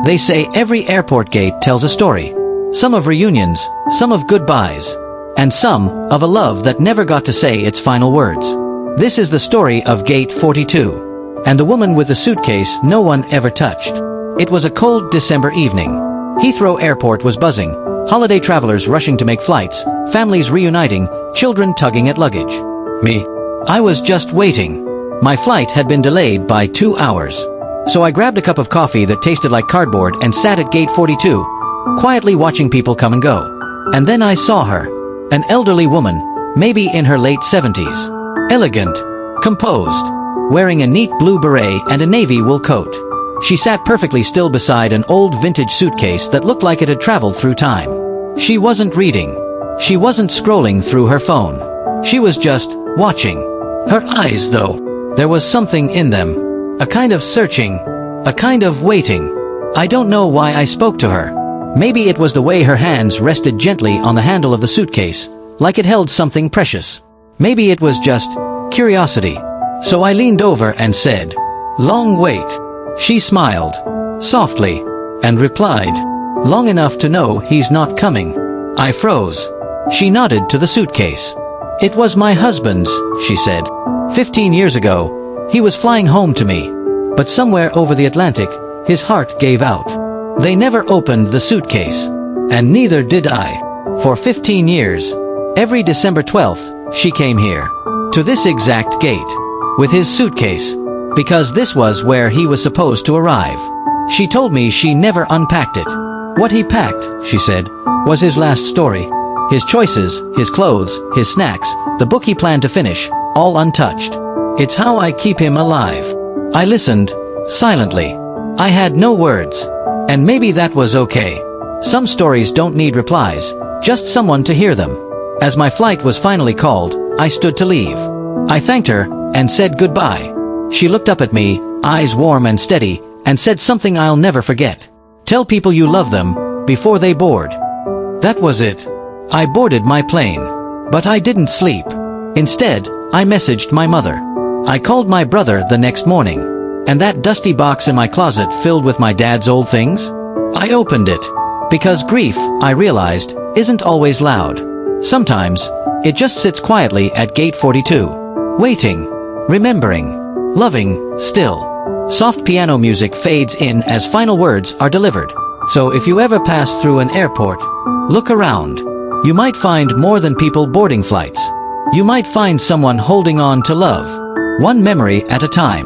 They say every airport gate tells a story. Some of reunions, some of goodbyes, and some of a love that never got to say its final words. This is the story of Gate 42, and the woman with the suitcase no one ever touched. It was a cold December evening. Heathrow Airport was buzzing, holiday travelers rushing to make flights, families reuniting, children tugging at luggage. Me? I was just waiting. My flight had been delayed by 2 hours. So I grabbed a cup of coffee that tasted like cardboard and sat at Gate 42, quietly watching people come and go. And then I saw her. An elderly woman, maybe in her late 70s. Elegant, composed, wearing a neat blue beret and a navy wool coat. She sat perfectly still beside an old vintage suitcase that looked like it had traveled through time. She wasn't reading. She wasn't scrolling through her phone. She was just watching. Her eyes, though, there was something in them. A kind of searching, a kind of waiting. I don't know why I spoke to her. Maybe it was the way her hands rested gently on the handle of the suitcase, like it held something precious. Maybe it was just curiosity. So I leaned over and said, "Long wait." She smiled, softly, and replied, "Long enough to know he's not coming." I froze. She nodded to the suitcase. "It was my husband's," she said. 15 years ago, he was flying home to me. But somewhere over the Atlantic, his heart gave out. They never opened the suitcase. And neither did I. For 15 years, every December 12th, she came here. To this exact gate. With his suitcase. Because this was where he was supposed to arrive. She told me she never unpacked it. What he packed, she said, was his last story. His choices, his clothes, his snacks, the book he planned to finish, all untouched. It's how I keep him alive. I listened, silently. I had no words. And maybe that was okay. Some stories don't need replies, just someone to hear them. As my flight was finally called, I stood to leave. I thanked her and said goodbye. She looked up at me, eyes warm and steady, and said something I'll never forget. "Tell people you love them before they board." That was it. I boarded my plane. But I didn't sleep. Instead, I messaged my mother. I called my brother the next morning. And that dusty box in my closet filled with my dad's old things? I opened it. Because grief, I realized, isn't always loud. Sometimes, it just sits quietly at Gate 42. Waiting. Remembering. Loving, still. Soft piano music fades in as final words are delivered. So if you ever pass through an airport, look around. You might find more than people boarding flights. You might find someone holding on to love. One memory at a time.